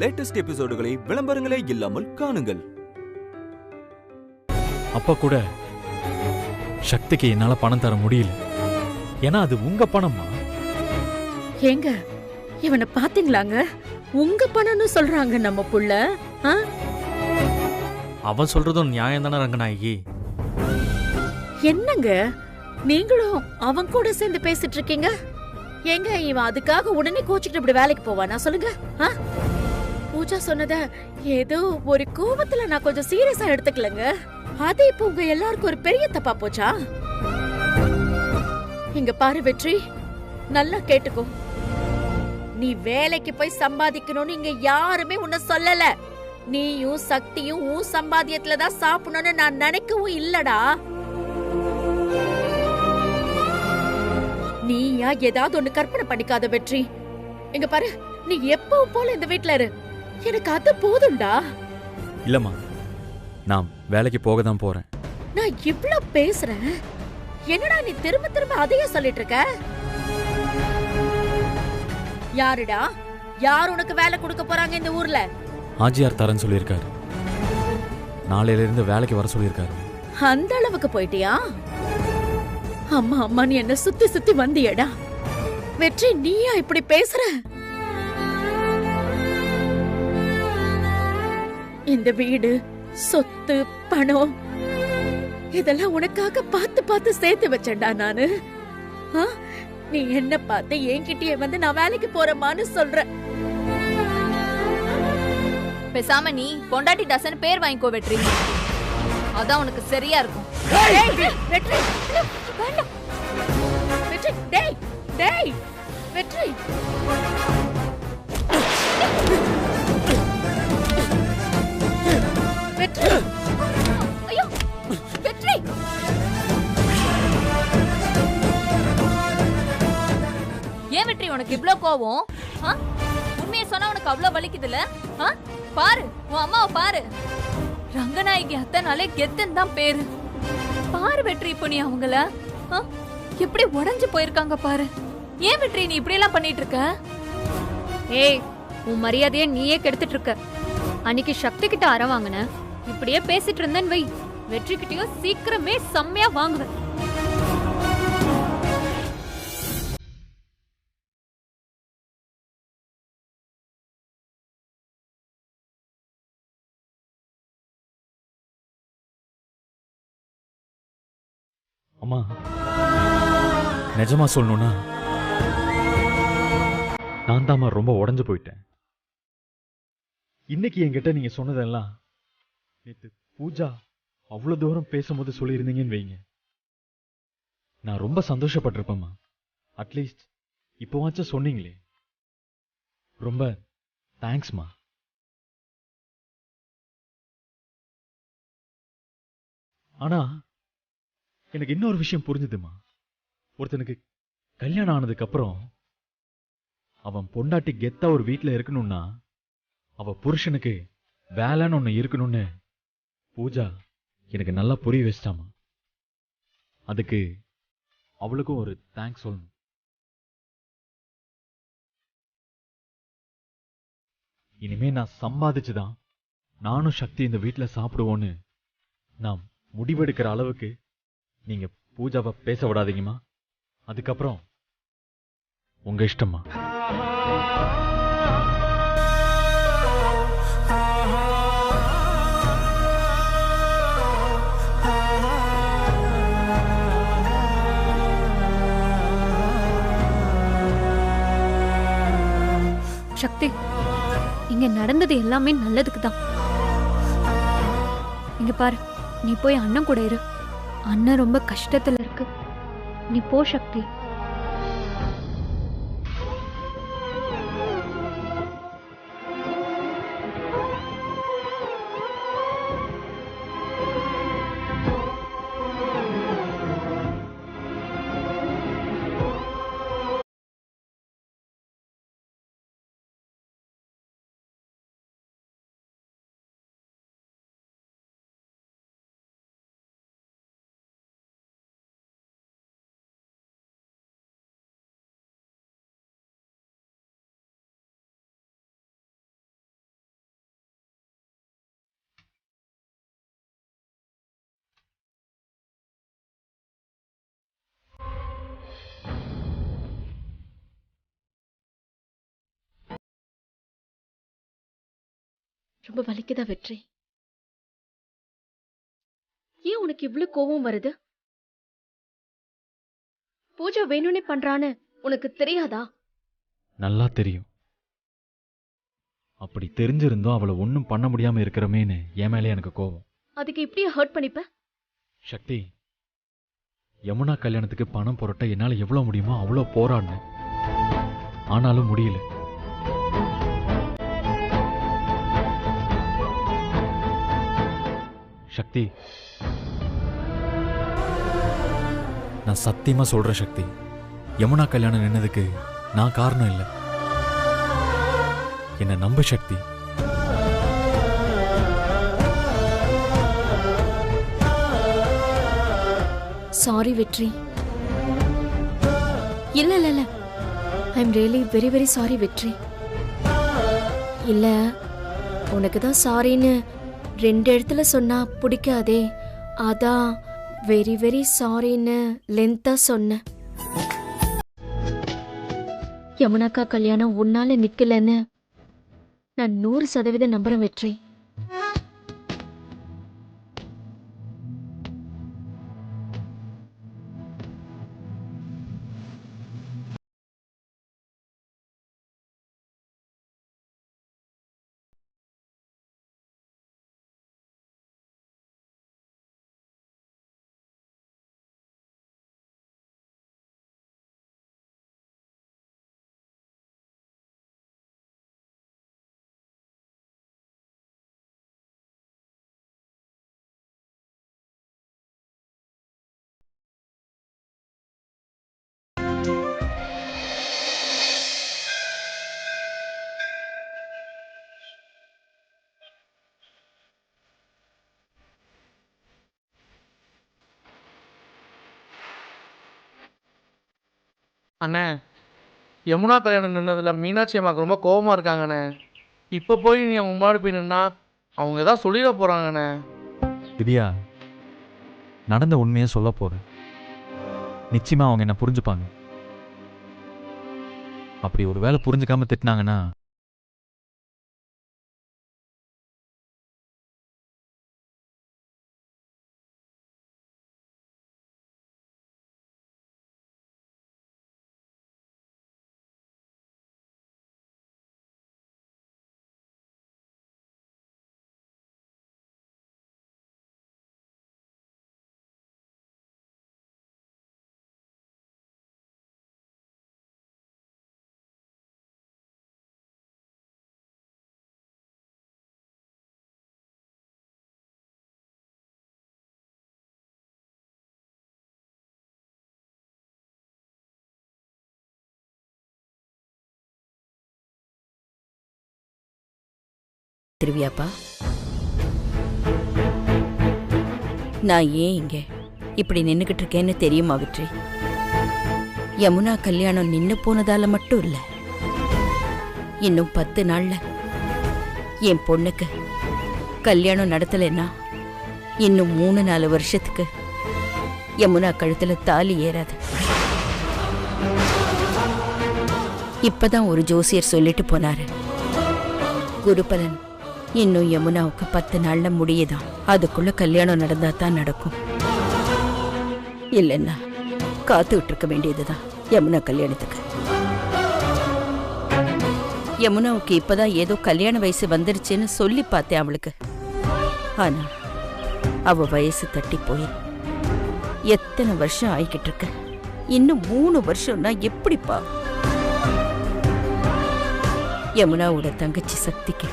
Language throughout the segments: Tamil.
லேட்டஸ்ட் எபிசோடுகளை விளம்பரங்களே இல்லாமல் காணுங்கள். அப்ப கூட சக்திக்கு என்னால பணம் தர முடியல. ஏன்னா அது உங்க பணமா? ஏங்க இவனை பாத்தீங்களாங்க? உங்க பணம்னு சொல்றாங்க நம்ம புள்ள. அவன் சொல்றதும் நியாயம் தானே ரங்கநாயகி. என்னங்க நீங்களும் அவன் கூட சேர்ந்து பேசிட்டு இருக்கீங்க? ஏங்க இவன் அதுக்காக உடனே கோச்சுக்கிட்டு இப்படி வேலைக்கு போவானா சொல்லுங்க? பூஜா சொன்னத ஏதோ ஒரு கோபத்துல நான் கொஞ்சம் சீரியஸா எடுத்துக்கலங்க. அது இப்ப உங்க எல்லாருக்கும் ஒரு பெரிய தப்பா போச்சா? இங்க பாரு வெற்றி, நல்லா கேட்டுக்கோ. நீ வேலைக்கு போய் சம்பாதிக்கணும்னு இங்க யாருமே உன்னை சொல்லல. நீயும் சக்தியும் உன் சம்பாத்தியத்துலதான் சாப்பிடணும்னு நான் நினைக்கவும் இல்லடா. நீயா ஏதாவது ஒண்ணு கற்பனை பண்ணிக்காத வெற்றி. இங்க பாரு, நீ எப்பவும் போல இந்த வீட்ல இரு. எனக்கு அது போதும்டா. இல்லம்மா, நான் வேலைக்கு போக தான் போறேன். நான் இவ்ளோ பேசுறேன், என்னடா நீ திரும்ப திரும்ப அதையே சொல்லிட்டு இருக்க? யாருடா, யார் உனக்கு வேலை கொடுக்க போறாங்க இந்த ஊர்ல? ஆஜியார் தரேன்னு சொல்லியிருக்காரு. நாளையில இருந்து வேலைக்கு வர சொல்லியிருக்காரு. அந்த அளவுக்கு போயிட்டியா? அம்மா அம்மா நீ என்ன சுத்தி சுத்தி வந்தியடா. வெற்றி, நீயா இப்படி பேசுற? இந்த வீடு, சொத்து, பணம் இதெல்லாம் உனக்காக பார்த்து பார்த்து சேர்த்து வச்சேன்டா நானு. நீ என்ன பார்த்து என்கிட்டயே வந்து நான் வேலைக்கு போறேன்னு சொல்ற. பேசாம நீ பொண்டாட்டி டசன் பேர் வாங்கிக்கோ வெற்றி. அதான் உனக்கு சரியா இருக்கும். வெற்றி, வேண்டாம். வெற்றி, டேய் டேய் வெற்றி. வெற்றி, ஐயோ வெற்றி. ஏன் வெற்றி உனக்கு இவ்ளோ கோவம்? உண்மையை சொன்னா உனக்கு அவ்வளவு வலிக்குதுல? பாரு உன் அம்மாவை பாரு. ரங்கநாயகி அத்தனாலே கெத்துன்னு தான் பேரு. பாரு வெற்றி, இப்ப நீ அவங்கள எப்படி உடைஞ்சு போயிருக்காங்க பாரு. ஏன் வெற்றி நீ இப்படி எல்லாம் பண்ணிட்டு இருக்க? ஏய், உன் மரியாதைய நீயே கெடுத்துட்டு இருக்க. அன்னைக்கு சக்தி கிட்ட அற வாங்கின, இப்படியே பேசிட்டு இருந்தேன்னு வை, வெற்றி கிட்டயோ சீக்கிரமே செம்மையா வாங்குவேன். அம்மா, நிஜமா சொல்லணும்னா நான் தாம்மா ரொம்ப உடைஞ்சு போயிட்டேன். இன்னைக்கு என்கிட்ட நீங்க சொன்னதெல்லாம் நேத்து பூஜா அவ்வளவு தூரம் பேசும்போது சொல்லியிருந்தீங்கன்னு வைங்க, நான் ரொம்ப சந்தோஷப்பட்டிருப்பேம்மா. அட்லீஸ்ட் இப்போவாச்சும் சொன்னீங்களே, ரொம்ப தேங்க்ஸ்மா. ஆனா எனக்கு இன்னொரு விஷயம் புரிஞ்சுதுமா. ஒருத்தனுக்கு கல்யாணம் ஆனதுக்கு அப்புறம் அவன் பொண்டாட்டி கெத்தா ஒரு வீட்டுல இருக்கணும்னா அவ புருஷனுக்கு வேலைன்னு ஒண்ணு இருக்கணும்னு பூஜா எனக்கு நல்லா புரிய வச்சிட்டாமா. அதுக்கு அவளுக்கும் ஒரு தேங்க்ஸ் சொல்லணும். இனிமே நான் சம்பாதிச்சுதான் நானும் சக்தி இந்த வீட்டுல சாப்பிடுவோன்னு நான் முடிவெடுக்கிற அளவுக்கு நீங்க பூஜாவை பேச விடாதீங்கம்மா. அதுக்கப்புறம் உங்க இஷ்டமா. சக்தி, இங்க நடந்தது எல்லாமே நல்லதுக்கு தான். இங்க பாரு, நீ போய் அண்ணன் கூட இரு. அண்ணன் ரொம்ப கஷ்டத்துல இருக்கு. நீ போ சக்தி. ரொம்ப வலிக்குதா வெற்றி? ஏன் உனக்கு இவ்ளோ கோவம் வருது? பூஜா வேணும்னே பண்றான்னு உனக்கு தெரியாதா? நல்லா தெரியும். அப்படி தெரிஞ்சிருந்தோம் அவளை ஒன்றும் பண்ண முடியாம இருக்கிறமேன்னு என் மேலே எனக்கு கோபம். அதுக்கு இப்படியே ஹர்ட் பண்ணிப்ப? சக்தி, யமுனா கல்யாணத்துக்கு பணம் புரட்ட என்னால எவ்வளவு முடியுமோ அவ்வளோ போராடினேன். ஆனாலும் முடியல. சக்தி, நான் சத்தியமா சொல்றேன் சக்தி, யமுனா கல்யாணம் நின்னதுக்கு நான் காரணம் இல்லை. என்ன நம்பு சக்தி. சாரி வெற்றி. இல்ல இல்ல இல்ல, I am really very very sorry வெற்றி. இல்ல, உனக்கு தான் சாரின்னு 2 இடத்துல சொன்னா பிடிக்காதே, அதான் வெரி வெரி சாரின்னு லென்த்தா சொன்னேன். யமுனாக்கா கல்யாணம் உன்னால நிக்கலன்னு நான் 100% நம்புறேன் வெற்றி. அண்ணே, யமுனா கல்யாணம் நின்னதில் மீனாட்சி அம்மாவுக்கு ரொம்ப கோபமாக இருக்காங்கண்ணே. இப்போ போய் நீ அவங்க முன்னாடி போய் நின்னா அவங்க ஏதாவது சொல்லிட போகிறாங்கண்ணே. திவ்யா, நடந்த உண்மையை சொல்ல போறேன். நிச்சயமா அவங்க என்ன புரிஞ்சுப்பாங்க. அப்படி ஒரு வேளை புரிஞ்சுக்காம திட்டினாங்கன்னா திருவியாப்பா, நான் ஏன் இங்க இப்படி நின்னுகிட்டு இருக்கேன்னு தெரியுமா வெற்றி? யமுனா கல்யாணம் நின்னு போனதால மட்டும் இல்ல, இன்னும் 10 நாள்ல என் பொண்ணுக்கு கல்யாணம் நடத்தலைன்னா இன்னும் 3-4 வருஷத்துக்கு யமுனா கழுத்துல தாலி ஏறாது. இப்பதான் ஒரு ஜோசியர் சொல்லிட்டு போனாரு, குருபலன் இன்னும் யமுனாவுக்கு 10 நாள்ல முடியுதாம். அதுக்குள்ள கல்யாணம் நடந்தா தான் நடக்கும். இல்லைன்னா காத்துக்கிட்டு இருக்க வேண்டியதுதான் யமுனா கல்யாணத்துக்கு. யமுனாவுக்கு இப்பதான் ஏதோ கல்யாண வயசு வந்துருச்சுன்னு சொல்லி பார்த்தேன் அவளுக்கு. ஆனா அவ வயசு தட்டி போய் எத்தனை வருஷம் ஆயிக்கிட்டு இருக்க. இன்னும் 3 வருஷம்னா எப்படிப்பா? யமுனாவோட தங்கச்சி சக்திக்கு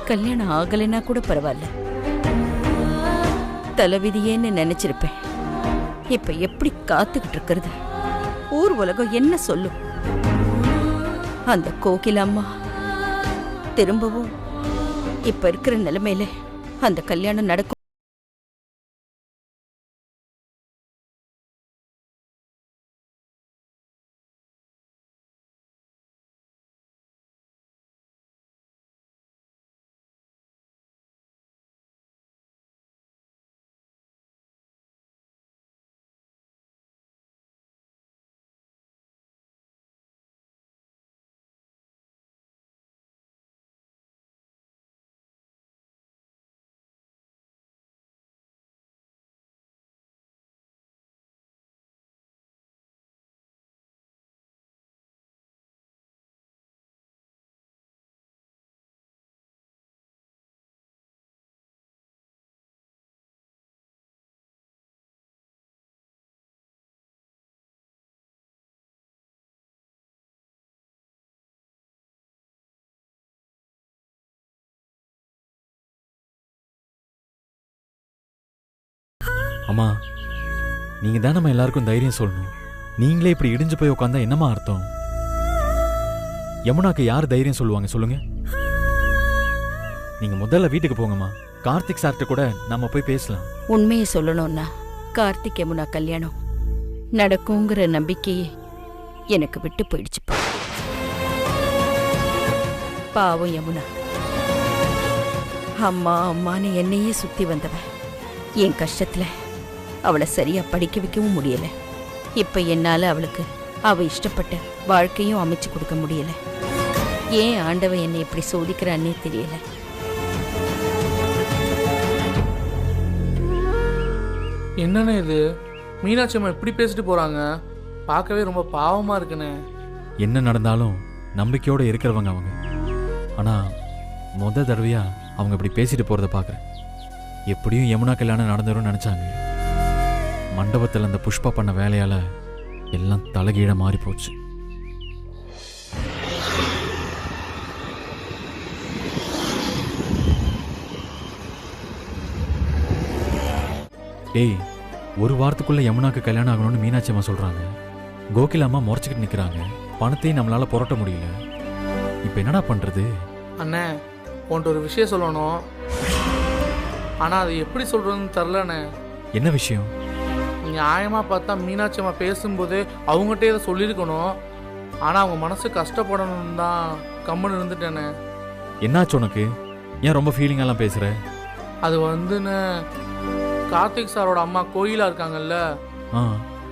கல்யாணம் ஆகலைன்னா கூட பரவாயில்ல, தலைவிதியேன்னு நினைச்சிருப்பேன். இப்ப எப்படி காத்துக்கிட்டு இருக்கிறது? ஊர் உலகம் என்ன சொல்லும்? அந்த கோகில அம்மா திரும்பவும் இப்ப இருக்கிற நிலைமையில அந்த கல்யாணம் நடக்கும் அம்மா நீங்க தான் நம்ம எல்லாருக்கும் தைரியம் சொல்லணும். நீங்களே இப்படி இடிஞ்சு போய் உட்காந்தா என்னம்மா அர்த்தம்? யமுனாக்கு யார் தைரியம் சொல்லுவாங்க சொல்லுங்க? நீங்க முதல்ல வீட்டுக்கு போங்கம்மா. கார்த்திக் சார்ட்ட கூட நம்ம போய் பேசலாம். உண்மையை சொல்லணும்னா கார்த்திக் யமுனா கல்யாணம் நடக்குங்கிற நம்பிக்கையே எனக்கு விட்டு போயிடுச்சுப்பா. பாவம் யமுனா, அம்மா அம்மான்னு என்னையே சுத்தி வந்தவன். என் கஷ்டத்துல அவளை சரியா படிக்க வைக்கவும் முடியல. இப்ப என்னால அவளுக்கு அவ இஷ்டப்பட்ட வாழ்க்கையும் அமைச்சு கொடுக்க முடியல. ஏன் ஆண்டவன் என்னை இப்படி சோதிக்கிறான்னே தெரியல. என்னண்ணே இது? மீனாட்சி அம்மா இப்படி பேசிட்டு போறாங்க. பார்க்கவே ரொம்ப பாவமா இருக்குண்ணே. என்ன நடந்தாலும் நம்பிக்கையோட இருக்கிறவங்க அவங்க. ஆனா முத தடவையா அவங்க இப்படி பேசிட்டு போறத பாக்குறேன். எப்படியும் யமுனா கல்யாணம் நடந்துரும் நினைச்சாங்க. மண்டபத்தில் அந்த புஷ்பா பண்ண வேலையால எல்லாம் தலைகீழ மாறி போச்சு. டேய், ஒரு வாரத்துக்குள்ள யமுனாக்கு கல்யாணம் ஆகணும்னு மீனாட்சி அம்மா சொல்றாங்க. கோகிலா அம்மா முறைச்சிக்கிட்டு நிக்கிறாங்க. பணத்தையும் நம்மளால புரட்ட முடியல. இப்ப என்னடா பண்றது? அண்ணே, உன்ட்டு ஒரு விஷயம் சொல்லணும். ஆனா அது எப்படி சொல்றதுன்னு தெரிலண்ணே. என்ன விஷயம்? நியாயமா பார்த்தா மீனாட்சி அம்மா பேசும்போது அவங்ககிட்ட இதை சொல்லியிருக்கணும். ஆனா அவங்க மனசு கஷ்டப்படணும்னு தான் கம்முன்னு இருந்துட்டேனே. என்னாச்சு உனக்கு? ஏன் ரொம்ப ஃபீலிங்கெல்லாம் பேசுற? அது வந்துன்னு கார்த்திக் சாரோட அம்மா கோயிலா இருக்காங்கல்ல,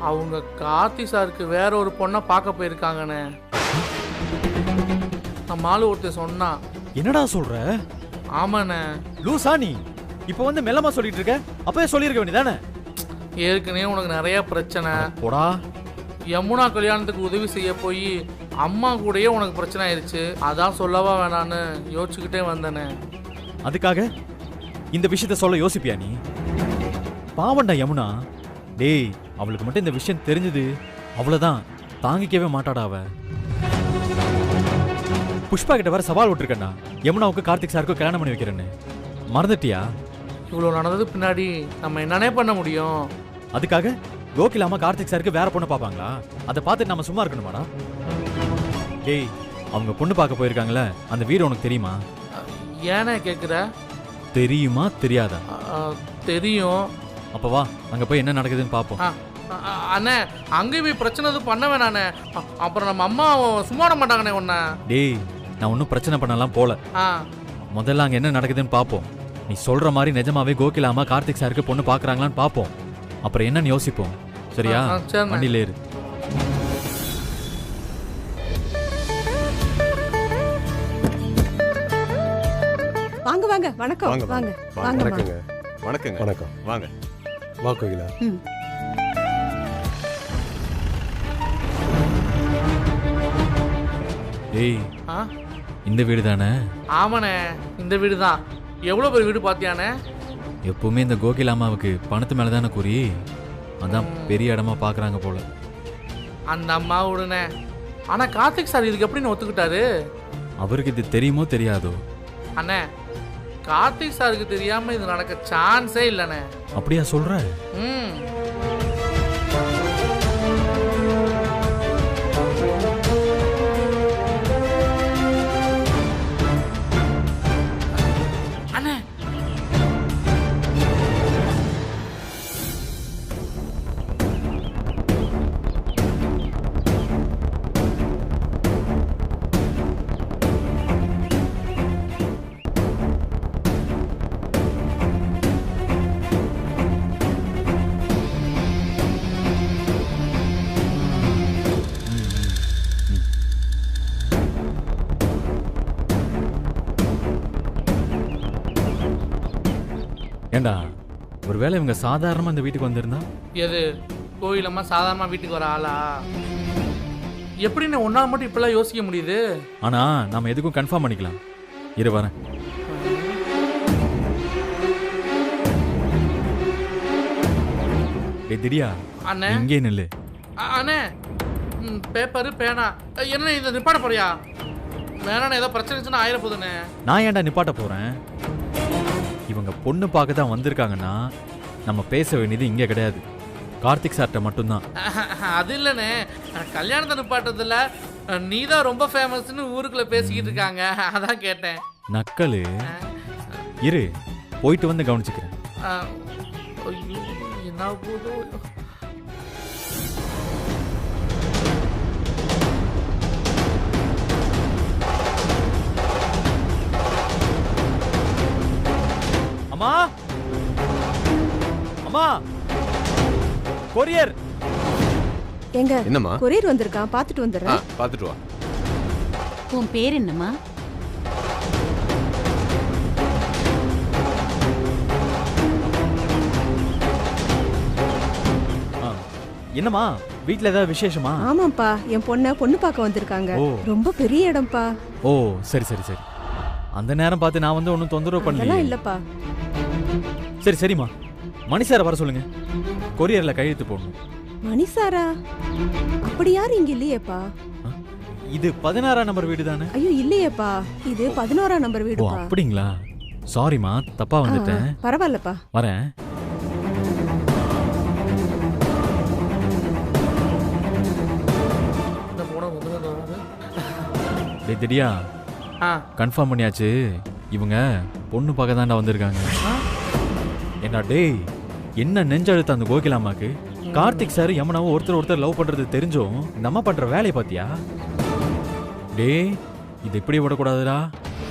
அவங்க கார்த்திக் சாருக்கு வேற ஒரு பொண்ணை பார்க்க போயிருக்காங்கண்ணே. நம்ம ஆளு ஒருத்தர் சொன்னா. என்னடா சொல்ற? ஆமாண்ணே. லூசா நீ? இப்போ வந்து மெல்லமா சொல்லிட்டு இருக்க? அப்பவே சொல்லியிருக்க வேண்டியதானே? ஏற்கனவே உனக்கு நிறைய பிரச்சனை. போடா. யமுனா கல்யாணத்துக்கு உதவி செய்ய போய் அம்மா கூடயே உனக்கு பிரச்சனை ஆயிடுச்சு. அதான் சொல்லவா வேணான்னு யோசிச்சுக்கிட்டே வந்தேனே. அதுக்காக இந்த விஷயத்த சொல்ல யோசிப்பியா நீ? பாவண்டா யமுனா. டேய், அவளுக்கு மட்டும் இந்த விஷயம் தெரிஞ்சது அவ்வளவுதான், தாங்கிக்கவே மாட்டாடா அவ. புஷ்பா கிட்ட வர சவால் விட்டுருக்கா, யமுனாவுக்கு கார்த்திக் சாருக்கும் கல்யாணம் பண்ணி வைக்கிறேன்னு. மறந்துட்டியா? இவ்வளோ நடந்தது பின்னாடி நம்ம என்னன்னே பண்ண முடியும்? அதுக்காக கோகிலாமா கார்த்திக் சாருக்கு வேற பொண்ணு பார்ப்பாங்களா? அதை பார்த்துட்டு நம்ம சும்மா இருக்கணுமாடா? டேய், அவங்க பொண்ணு பார்க்க போயிருக்காங்களே, அந்த வீடு உனக்கு தெரியுமா? ஏனே கேட்குற? தெரியுமா தெரியாதா? தெரியும். அப்ப வா, அங்க போய் என்ன நடக்குதுன்னு பாப்போம். அண்ணே, அங்கேயும் போய் பிரச்சனை எதுவும் பண்ண வேணாண்ணே. அப்புறம் நம்ம அம்மா சும்மா விட மாட்டாங்கண்ணே உன்ன. டேய், நான் ஒன்றும் பிரச்சனை பண்ணலாம் போல. முதல்ல அங்க என்ன நடக்குதுன்னு பாப்போம். நீ சொல்ற மாதிரி நிஜமாவே கோகிலாமா கார்த்திக் சாருக்கு பொண்ணு பாக்குறாங்களான்னு பாப்போம். அப்புறம் என்னன்னு யோசிப்போம். சரியா? வண்டியில ஏறு. வாங்க வாங்க. வணக்கம். வாங்க வாங்க. வணக்கங்க. வணக்கங்க. வணக்கம். வாங்க. வா கோகிலா. டேய், இந்த வீடு தானே? ஆமாண்ணே, இந்த வீடு தான். எவ்வளோ பெரிய வீடு பாத்தியானே? எப்பவுமே இந்த கோகிலாமாவுக்கு பணத்து மேல தானே குறி. அதான் பெரிய இடமா பாக்குறாங்க போல. அந்த அம்மா விடுனே. ஆனா கார்த்திக் சார் இதுக்கு எப்படி ஒத்துக்கிட்டாரு? அவருக்கு இது தெரியுமோ தெரியாதோ? அண்ணே, கார்த்திக் சாருக்கு தெரியாம இது நடக்க சான்ஸே இல்லைண்ணே. அப்படியா சொல்ற? அண்ணே, ஏண்டா, ஒருவேளை இவங்க சாதாரணமா இந்த வீட்டுக்கு வந்திருந்தா? எது கோயிலம்மா சாதாரணமா வீட்டுக்கு வர ஆளா? எப்படின்னு ஒன்னால மட்டும் இப்பெல்லாம் யோசிக்க முடியுது? ஆனா நாம எதுக்கும் கன்ஃபார்ம் பண்ணிக்கலாம். இரு வரேன். திடியா, அண்ணே இங்கே நில்லு. அண்ணே, பேப்பரு பேனா என்ன இதை நிப்பாட்ட போறியா? வேணா ஏதோ பிரச்சனை இருந்துச்சுன்னா ஆயிர போதுண்ணே. நான் ஏன்டா நிப்பாட்ட போறேன்? இவங்க பொண்ணு பார்க்க தான் வந்திருக்காங்கன்னா நம்ம பேச வேண்டியது இங்கே கிடையாது, கார்த்திக் சார்கிட்ட மட்டும்தான். அது இல்லைண்ணே, கல்யாணத்தை நிப்பாட்டதில்ல நீ தான் ரொம்ப ஃபேமஸ்னு ஊருக்குள்ள பேசிக்கிட்டு இருக்காங்க, அதான் கேட்டேன். நக்கலு, இரு போயிட்டு வந்து கவனிச்சுக்கிறேன். ஐயோ, என்ன போதோ. அம்மா அம்மா, கொரியர். எங்க என்னம்மா? கொரியர் வந்திருக்கான், பாத்துட்டு வந்துடுறேன். பார்த்துட்டு வா. உன் பேர் என்னம்மா? என்னம்மா, வீட்ல ஏதாவது விசேஷமா? ஆமாப்பா, என் பொண்ணு பார்க்க வந்திருக்காங்க. ஓ. ரொம்ப பெரிய இடம்ப்பா. ஓ சரி சரி சரி, அந்த நேரம் பார்த்து நான் வந்து ஒன்றும் தொந்தரவு அதெல்லாம் பண்ணல. இல்லப்பா. சரி சரிம்மா, மணி சாரை வர சொல்லுங்க, கொரியர்ல கையெழுத்து போடணும். மணிசாரா? அப்படி யாரும் இங்க இல்லையேப்பா. இது 16ஆம் நம்பர் வீடு தானே? ஐயோ இல்லையேப்பா, இது 11ஆம் நம்பர் ஓ வீடுப்பா. அப்படிங்களா, சாரிம்மா தப்பா வந்துட்டேன். பரவாயில்லப்பா. வரேன். இந்த போன முதல்ல டேய் திடியா, கன்ஃபார்ம் பண்ணியாச்சு, இவங்க பொண்ணு பார்க்க தாண்டா வந்திருக்காங்க. என்ன டேய், என்ன நெஞ்செழுத்த அந்த கோகிலாமாக்கு? கார்த்திக் சார் யமுனாவும் ஒருத்தர் லவ் பண்றது தெரிஞ்சும் இந்த அம்மா பண்ற வேலையை பாத்தியா? டேய், இது இப்படி விடக்கூடாதுடா.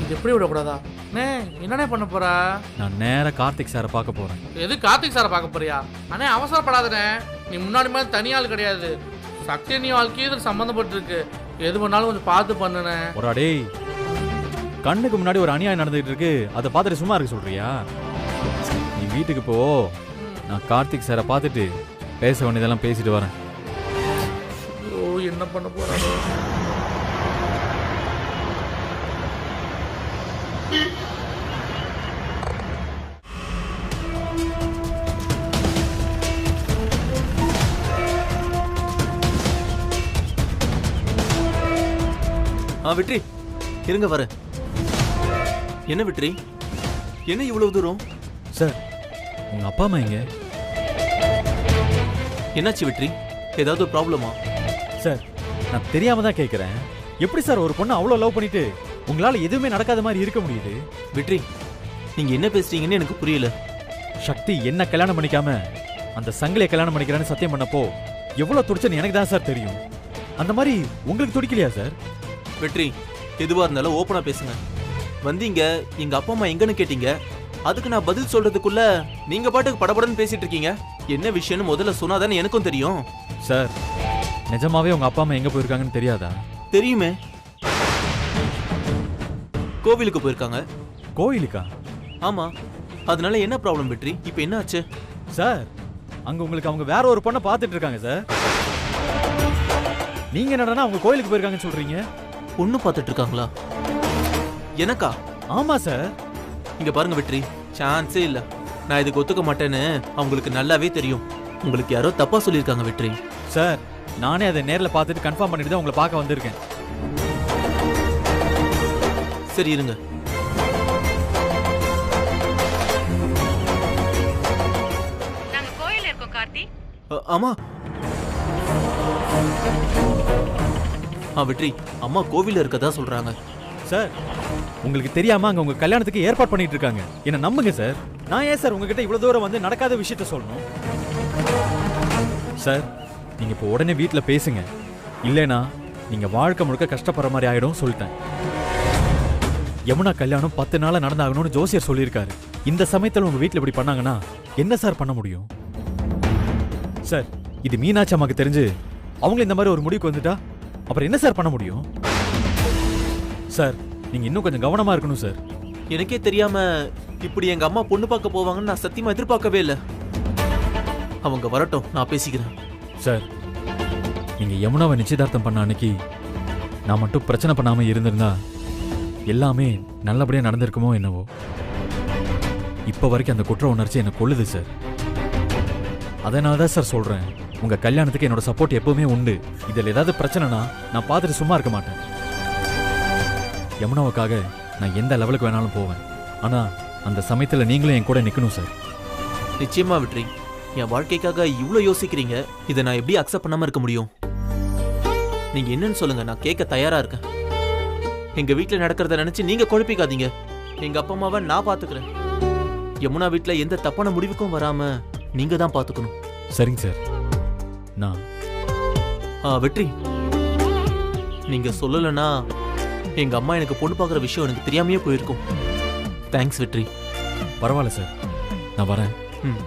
இது எப்படி விடக்கூடாதா? என்னண்ணே பண்ண போறா? நான் நேரா கார்த்திக் சாரை பார்க்க போறேன். எது கார்த்திக் சாரை பார்க்க போறியா? அண்ணே அவசரப்படாதண்ணே, நீ முன்னாடி மாதிரி தனி ஆள் கிடையாது, சக்தி நீ வாழ்க்கையும் இதில் சம்மந்தப்பட்டிருக்கு, எது பண்ணாலும் கொஞ்சம் பார்த்து பண்ணுனே. ஒரா டேய், கண்ணுக்கு முன்னாடி ஒரு அநியாயம் நடந்துகிட்டு இருக்கு, அதை பார்த்துட்டு சும்மா இருக்க சொல்றியா? நீ வீட்டுக்கு போ, நான் கார்த்திக் சாரை பார்த்துட்டு பேச வேண்டியதெல்லாம் பேசிட்டு வரேன். ஓ என்ன பண்ண போறாரோ? வெற்றி இருங்க, வர. என்ன வெற்றி, என்ன இவ்வளவு தூரம்? சார், உங்க அப்பா அம்மா எங்க? என்னாச்சு வெற்றி, ஏதாவது ப்ராப்ளமா? சார், நான் தெரியாம தான் கேட்கிறேன். எப்படி சார் ஒரு பொண்ணு அவ்வளோ லவ் பண்ணிட்டு உங்களால எதுவுமே நடக்காத மாதிரி இருக்க முடியுது? வெற்றி, நீங்க என்ன பேசுறீங்கன்னு எனக்கு புரியல. சக்தி என்ன கல்யாணம் பண்ணிக்காம அந்த சங்கிலியை கல்யாணம் பண்ணிக்கிறான்னு சத்தியம் பண்ணப்போ எவ்வளவு துடிச்சன்னு எனக்கு தான் சார் தெரியும். அந்த மாதிரி உங்களுக்கு துடிக்கலையா சார்? வெற்றி, எதுவா இருந்தாலும் ஓப்பனா பேசுங்க. வந்தீங்க, எங்க அப்பா அம்மா எங்கன்னு கேட்டீங்க, அதுக்கு நான் பதில் சொல்றதுக்குள்ள நீங்க பாட்டுக்கு படபடன்னு பேசிட்டு இருக்கீங்க. என்ன விஷயம்னு முதல்ல சொன்னாதானே எனக்கும் தெரியும். சார், நிஜமாவே உங்க அப்பா அம்மா எங்க போயிருக்காங்கன்னு தெரியாதா? தெரியுமே, கோவிலுக்கு போயிருக்காங்க. கோயிலுக்கா? ஆமா, அதனால என்ன ப்ராப்ளம் வெற்றி? இப்போ என்ன ஆச்சு? சார், அங்க உங்களுக்கு அவங்க வேற ஒரு பொண்ணை பார்த்துட்டு இருக்காங்க சார். நீங்க என்னடா அவங்க கோயிலுக்கு போயிருக்காங்கன்னு சொல்றீங்க? பொண்ணு பார்த்துட்டு இருக்காங்களா? எனக்கா? ஆமா சார். இங்க பாருங்க வெற்றி, சான்ஸே இல்ல. நான் இதுக்கு ஒத்துக்க மாட்டேன்னு அவங்களுக்கு நல்லாவே தெரியும். உங்களுக்கு யாரோ தப்பா சொல்லியிருக்காங்க வெற்றி. சார், நானே அதை நேரில் பார்த்துட்டு கன்ஃபார்ம் பண்ணிட்டு தான் உங்களை பார்க்க வந்திருக்கேன். சரி இருங்க. நாங்க கோயில்ல இருக்கோம் கார்த்தி. ஆமா. வெற்றி, அம்மா கோவில்ல இருக்கதா சொல்றாங்க. சார், உங்களுக்கு தெரியாம அங்க உங்க கல்யாணத்துக்கு ஏற்பாடு பண்ணிட்டு இருக்காங்க. என்ன நம்புங்க சார். நான் ஏன் சார் உங்ககிட்ட இவ்வளவு தூரம் வந்து நடக்காத விஷயத்த சொல்லணும்? சார், நீங்க இப்போ உடனே வீட்டுல பேசுங்க, இல்லைனா நீங்க வாழ்க்கை முழுக்க கஷ்டப்படுற மாதிரி ஆயிடும் சொல்லிட்டேன். யமுனா கல்யாணம் 10 நாளா நடந்தாகணும்னு ஜோசியர் சொல்லியிருக்காரு. இந்த சமயத்துல உங்க வீட்டுல இப்படி பண்ணாங்கன்னா என்ன சார் பண்ண முடியும்? சார், இது மீனாட்சி அம்மாக்கு தெரிஞ்சு அவங்க இந்த மாதிரி ஒரு முடிவுக்கு வந்துட்டா அப்புறம் என்ன சார் பண்ண முடியும்? சார், நீங்க இன்னும் கொஞ்சம் கவனமா இருக்கணும் சார். எனக்கே தெரியாம இப்படி எங்க அம்மா பொண்ணு பார்க்க போவாங்கன்னு நான் சத்தியமா எதிர்பார்க்கவே இல்லை. அவங்க வரட்டும், நான் பேசிக்கிறேன். சார், நீங்க யமுனாவை நிச்சயதார்த்தம் பண்ண அன்னைக்கு நான் மட்டும் பிரச்சனை பண்ணாம இருந்திருந்தா எல்லாமே நல்லபடியா நடந்திருக்குமோ என்னவோ. இப்ப வரைக்கும் அந்த குற்ற உணர்ச்சி என்ன கொள்ளுது சார். அதனாலதான் சார் சொல்றேன், உங்க கல்யாணத்துக்கு என்னோட சப்போர்ட் எப்பவுமே உண்டு. இதில் ஏதாவது பிரச்சனைனா நான் பார்த்துட்டு சும்மா இருக்க மாட்டேன். யமுனாவுக்காக நான் எந்த லெவலுக்கு வேணாலும் போவேன். ஆனா அந்த சமயத்துல நீங்களும் என் கூட நிக்கணும் சார். நிச்சயமா வெற்றி, என் வாழ்க்கைக்காக இவ்ளோ யோசிக்கிறீங்க. இதை நான் எப்படி அக்செப்ட் பண்ணாம இருக்க முடியும்? நீங்க என்னன்னு சொல்லுங்க, நான் கேட்க தயாரா இருக்கேன். எங்க வீட்ல நடக்கிறத நினைச்சு நீங்க குழப்பிக்காதீங்க. எங்க அப்பா அம்மாவை நான் பாத்துக்கிறேன். யமுனா வீட்ல எந்த தப்பான முடிவுக்கும் வராம நீங்க தான் பாத்துக்கணும். சரிங்க சார். நான் வெற்றி, நீங்க சொல்லலைன்னா எங்க அம்மா எனக்கு பொண்ணு பார்க்குற விஷயம் எனக்கு தெரியாமையே போயிருக்கும். தேங்க்ஸ் வெற்றி. பரவாயில்ல சார், நான் வரேன். ம்.